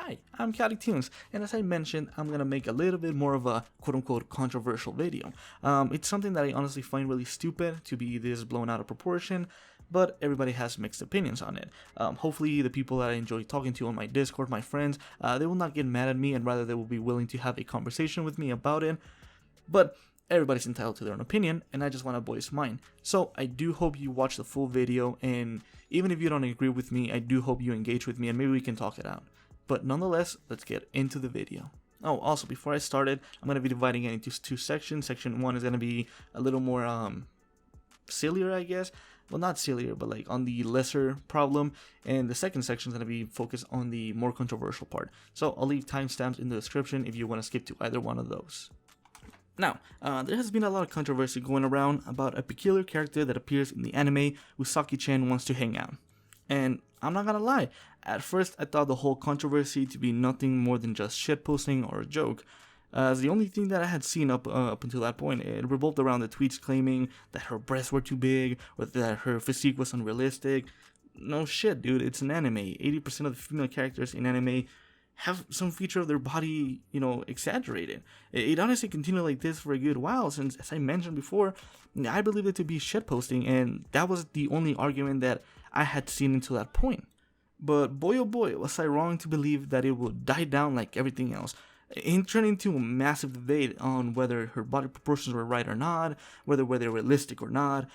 Hi, I'm Chaotic Tunes, and as I mentioned, I'm gonna make a little bit more of a quote-unquote controversial video. It's something that I honestly find really stupid to be this blown out of proportion, but everybody has mixed opinions on it. Hopefully the people that I enjoy talking to on my Discord, my friends, they will not get mad at me, and rather they will be willing to have a conversation with me about it. But everybody's entitled to their own opinion, and I just want to voice mine. So I do hope you watch the full video, and even if you don't agree with me, I do hope you engage with me, and maybe we can talk it out. But nonetheless, let's get into the video. Oh, also, before I started, I'm going to be dividing it into two sections. Section 1 is going to be a little more sillier, I guess. Well, not sillier, but like on the lesser problem. And the second section is going to be focused on the more controversial part. So I'll leave timestamps in the description if you want to skip to either one of those. Now, there has been a lot of controversy going around about a peculiar character that appears in the anime Uzaki-chan Wants to Hang Out. And I'm not gonna lie, at first I thought the whole controversy to be nothing more than just shitposting or a joke, as the only thing that I had seen up until that point, it revolved around the tweets claiming that her breasts were too big, or that her physique was unrealistic. No shit, dude, it's an anime. 80% of the female characters in anime have some feature of their body, exaggerated. It honestly continued like this for a good while, since, as I mentioned before, I believed it to be shitposting, and that was the only argument that I had seen until that point. But boy oh boy, was I wrong to believe that it would die down like everything else. It turned into a massive debate on whether her body proportions were right or not, whether they're realistic or not.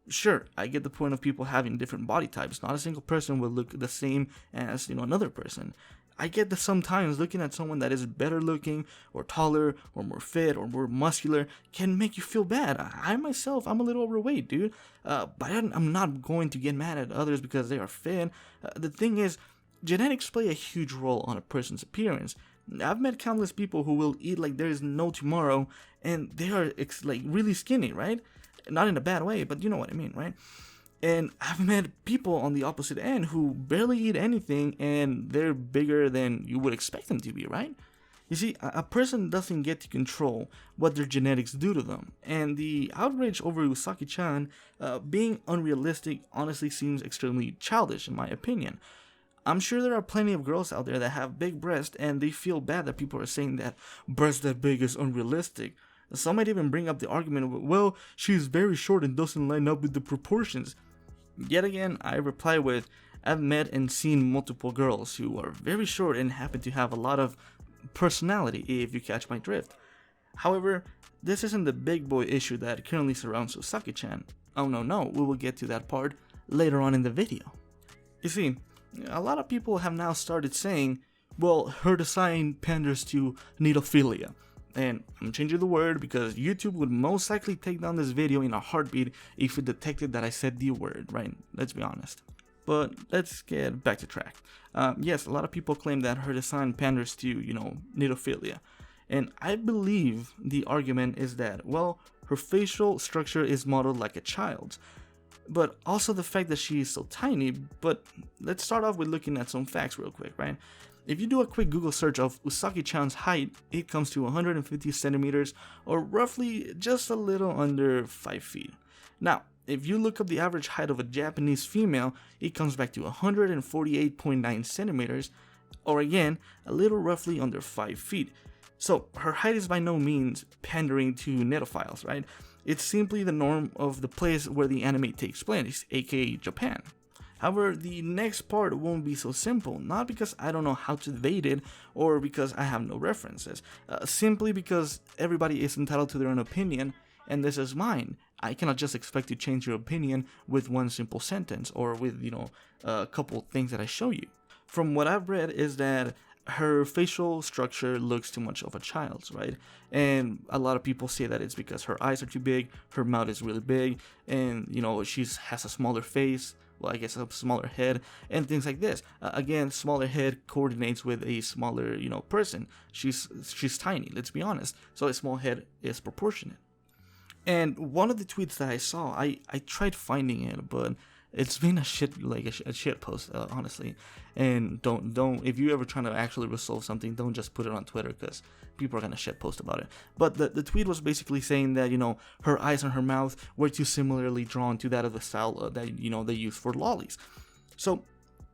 Sure, I get the point of people having different body types. Not a single person will look the same as another person. I get that sometimes looking at someone that is better looking, or taller, or more fit, or more muscular can make you feel bad. I myself, I'm a little overweight, dude. But I'm not going to get mad at others because they are fit. The thing is, genetics play a huge role on a person's appearance. I've met countless people who will eat like there is no tomorrow, and they are like really skinny, right? Not in a bad way, but you know what I mean, right? And I've met people on the opposite end who barely eat anything, and they're bigger than you would expect them to be, right? You see, a person doesn't get to control what their genetics do to them, and the outrage over Uzaki-chan being unrealistic honestly seems extremely childish in my opinion. I'm sure there are plenty of girls out there that have big breasts, and they feel bad that people are saying that breasts that big is unrealistic. Some might even bring up the argument of, well, she's very short and doesn't line up with the proportions. Yet again, I reply with, I've met and seen multiple girls who are very short and happen to have a lot of personality, if you catch my drift. However, this isn't the big boy issue that currently surrounds Uzaki-chan. Oh no, we will get to that part later on in the video. You see, a lot of people have now started saying, well, her design panders to Nedophilia. And I'm changing the word because YouTube would most likely take down this video in a heartbeat if it detected that I said the word, right? Let's be honest. But let's get back to track. Yes, a lot of people claim that her design panders to, Nedophilia. And I believe the argument is that, well, her facial structure is modeled like a child's. But also the fact that she is so tiny. But let's start off with looking at some facts real quick, right? If you do a quick Google search of Uzaki-chan's height, it comes to 150 centimeters, or roughly just a little under 5 feet. Now, if you look up the average height of a Japanese female, it comes back to 148.9 centimeters, or again, a little roughly under 5 feet. So her height is by no means pandering to nedophiles, right? It's simply the norm of the place where the anime takes place, aka Japan. However, the next part won't be so simple, not because I don't know how to debate it or because I have no references, simply because everybody is entitled to their own opinion, and this is mine. I cannot just expect to change your opinion with one simple sentence or with, a couple things that I show you. From what I've read is that her facial structure looks too much of a child's, right? And a lot of people say that it's because her eyes are too big, her mouth is really big, and, she has a smaller face. Well, I guess a smaller head and things like this. Again, smaller head coordinates with a smaller, person. She's tiny, let's be honest. So a small head is proportionate. And one of the tweets that I saw, I tried finding it, but it's been a shit post, honestly. And don't if you ever trying to actually resolve something, don't just put it on Twitter because people are gonna shit post about it. But the tweet was basically saying that her eyes and her mouth were too similarly drawn to that of the style that they use for lollies. So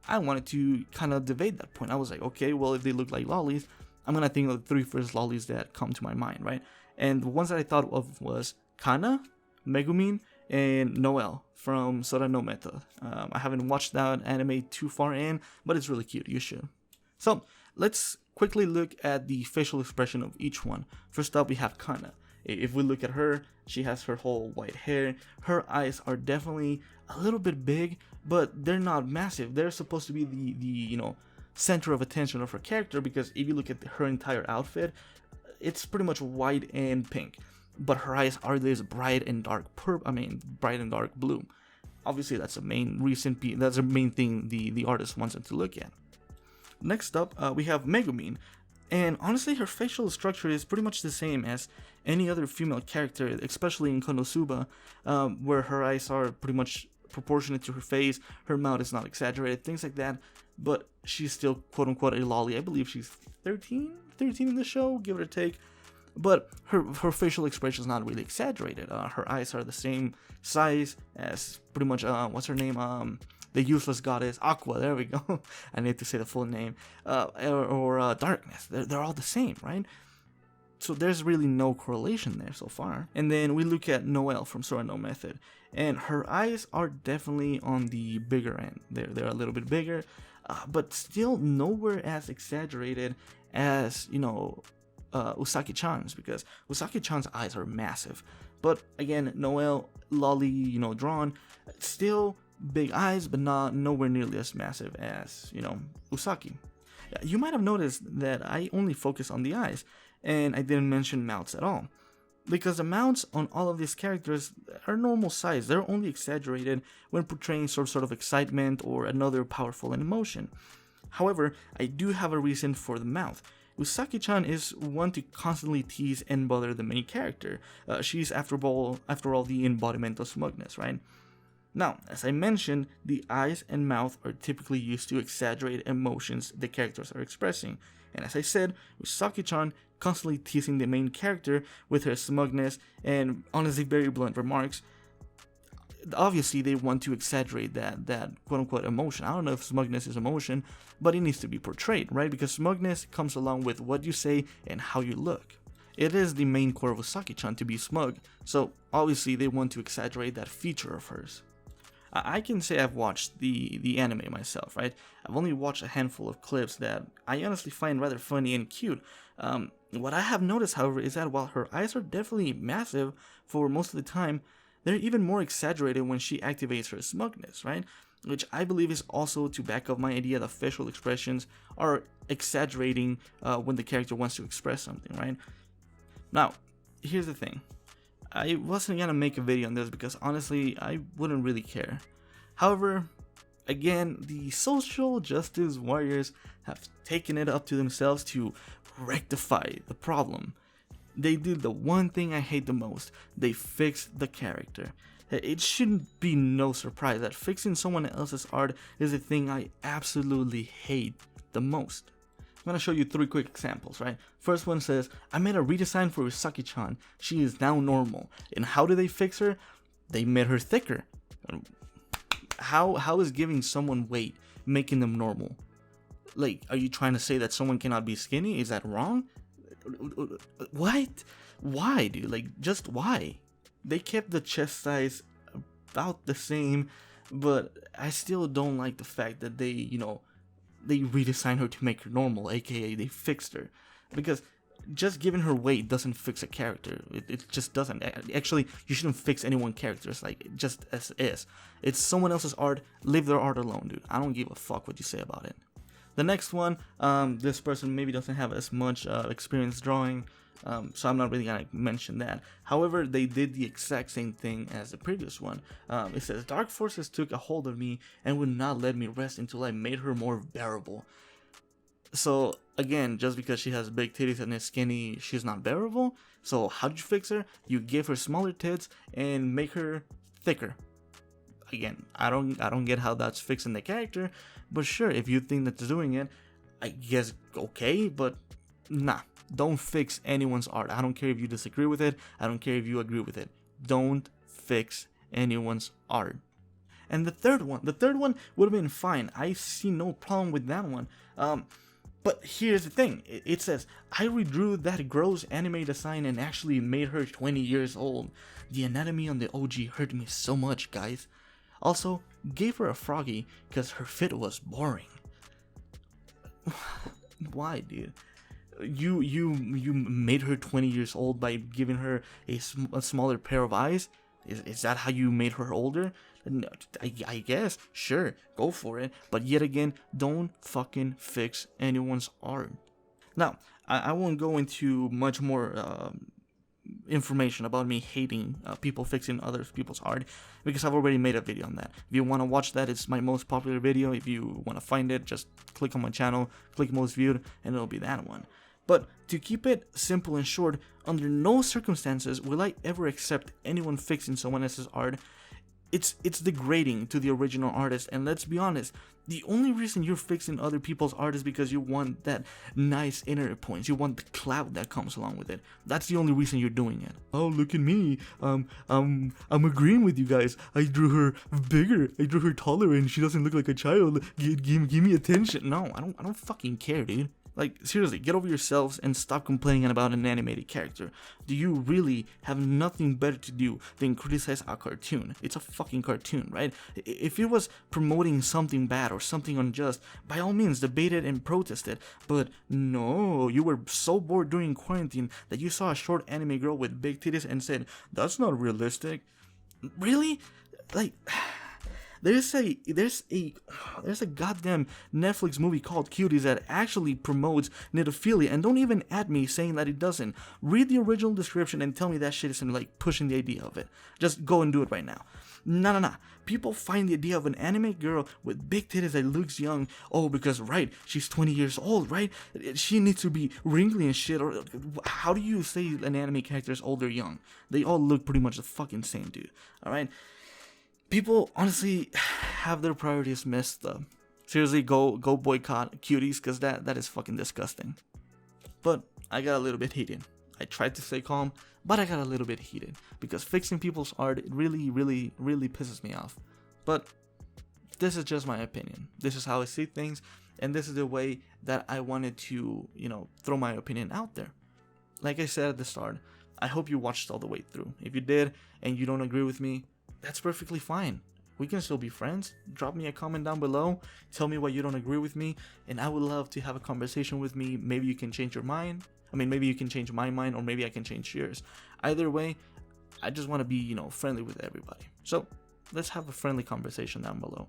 I wanted to kind of debate that point. I was like, okay, well, if they look like lollies, I'm gonna think of the 3 first lollies that come to my mind, right? And the ones that I thought of was Kana, Megumin, and Noelle from Sora no Meta. I haven't watched that anime too far in, but it's really cute. You should. So let's quickly look at the facial expression of each one. First up, we have Kana. If we look at her, she has her whole white hair. Her eyes are definitely a little bit big, but they're not massive. They're supposed to be the center of attention of her character, because if you look at her entire outfit, it's pretty much white and pink, but her eyes are this bright and dark blue. Obviously, that's the main reason. That's the main thing the artist wants them to look at. Next up, we have Megumin, and honestly, her facial structure is pretty much the same as any other female character, especially in Konosuba, where her eyes are pretty much proportionate to her face, her mouth is not exaggerated, things like that, but she's still quote-unquote a lolly. I believe she's 13 in the show, give or take, but her facial expression is not really exaggerated. Her eyes are the same size as pretty much, what's her name, the useless goddess Aqua, there we go. I need to say the full name, or Darkness. They're all the same, right? So there's really no correlation there so far. And then we look at Noelle from Sora no Method, and her eyes are definitely on the bigger end. They're a little bit bigger, but still nowhere as exaggerated as, Usaki-chan's, because Usaki-chan's eyes are massive. But again, Noelle, lolly, drawn, still big eyes, but nowhere nearly as massive as, Uzaki. You might have noticed that I only focus on the eyes, and I didn't mention mouths at all, because the mouths on all of these characters are normal size. They're only exaggerated when portraying some sort of excitement or another powerful emotion. However, I do have a reason for the mouth. Usaki-chan is one to constantly tease and bother the main character. She's after all the embodiment of smugness, right? Now, as I mentioned, the eyes and mouth are typically used to exaggerate emotions the characters are expressing. And as I said, Usaki-chan constantly teasing the main character with her smugness and honestly very blunt remarks. Obviously, they want to exaggerate that quote-unquote emotion. I don't know if smugness is emotion, but it needs to be portrayed, right? Because smugness comes along with what you say and how you look. It is the main core of Usaki-chan to be smug, so obviously they want to exaggerate that feature of hers. I can say I've watched the anime myself, right? I've only watched a handful of clips that I honestly find rather funny and cute. What I have noticed, however, is that while her eyes are definitely massive for most of the time, they're even more exaggerated when she activates her smugness, right? Which I believe is also to back up my idea that facial expressions are exaggerating when the character wants to express something, right? Now, here's the thing. I wasn't gonna make a video on this because honestly, I wouldn't really care. However, again, the social justice warriors have taken it up to themselves to rectify the problem. They did the one thing I hate the most. They fixed the character. It shouldn't be no surprise that fixing someone else's art is the thing I absolutely hate the most. I'm gonna show you 3 quick examples, right? First one says, I made a redesign for Usaki-chan. She is now normal. And how did they fix her? They made her thicker. How is giving someone weight making them normal? Like, are you trying to say that someone cannot be skinny? Is that wrong? What? Why, dude? Like, just why? They kept the chest size about the same, but I still don't like the fact that they redesigned her to make her normal, aka they fixed her. Because just giving her weight doesn't fix a character. It just doesn't. Actually, you shouldn't fix anyone's characters, like, just as is. It's someone else's art. Leave their art alone, dude. I don't give a fuck what you say about it. The next one, this person maybe doesn't have as much experience drawing, so I'm not really gonna mention that. However, they did the exact same thing as the previous one. It says, dark forces took a hold of me and would not let me rest until I made her more bearable. So again, just because she has big titties and is skinny, she's not bearable. So how did you fix her? You give her smaller tits and make her thicker. Again, I don't get how that's fixing the character, but sure, if you think that's doing it, I guess okay, but nah, don't fix anyone's art. I don't care if you disagree with it, I don't care if you agree with it. Don't fix anyone's art. And the third one would have been fine. I see no problem with that one. But here's the thing, it says, I redrew that gross anime design and actually made her 20 years old. The anatomy on the OG hurt me so much, guys. Also, gave her a froggy because her fit was boring. Why, dude? You made her 20 years old by giving her a smaller pair of eyes? Is that how you made her older? No, I guess, sure, go for it. But yet again, don't fucking fix anyone's art. Now, I won't go into much more information about me hating people fixing other people's art, because I've already made a video on that. If you want to watch that, it's my most popular video. If you want to find it, just click on my channel, click most viewed, and it'll be that one. But to keep it simple and short, under no circumstances will I ever accept anyone fixing someone else's art. It's degrading to the original artist, and let's be honest, the only reason you're fixing other people's art is because you want that nice inner points, you want the clout that comes along with it. That's the only reason you're doing it. Oh, look at me, I'm agreeing with you guys. I drew her bigger, I drew her taller, and she doesn't look like a child. Give me attention. No, I don't fucking care, dude. Like, seriously, get over yourselves and stop complaining about an animated character. Do you really have nothing better to do than criticize a cartoon? It's a fucking cartoon, right? If it was promoting something bad or something unjust, by all means debate it and protest it. But no, you were so bored during quarantine that you saw a short anime girl with big titties and said, that's not realistic. Really? Like... There's a goddamn Netflix movie called Cuties that actually promotes Nedophilia, and don't even at me saying that it doesn't. Read the original description and tell me that shit isn't like pushing the idea of it. Just go and do it right now. Nah. People find the idea of an anime girl with big titties that looks young. Oh, because right, she's 20 years old, right? She needs to be wrinkly and shit. Or how do you say an anime character is old or young? They all look pretty much the fucking same, dude. All right. People honestly have their priorities missed though. Seriously, go boycott Cuties, because that is fucking disgusting. But I got a little bit heated. I tried to stay calm, but I got a little bit heated because fixing people's art really pisses me off. But this is just my opinion. This is how I see things, and this is the way that I wanted to, throw my opinion out there. Like I said at the start, I hope you watched all the way through. If you did and you don't agree with me, that's perfectly fine. We can still be friends. Drop me a comment down below. Tell me why you don't agree with me, and I would love to have a conversation with me. Maybe you can change your mind. Maybe you can change my mind, or maybe I can change yours. Either way, I just want to be, friendly with everybody. So let's have a friendly conversation down below.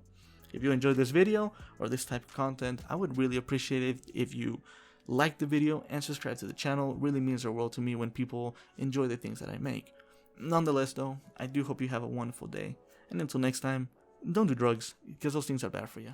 If you enjoyed this video or this type of content, I would really appreciate it if you like the video and subscribe to the channel. It really means the world to me when people enjoy the things that I make. Nonetheless though, I do hope you have a wonderful day, and until next time, don't do drugs, because those things are bad for you.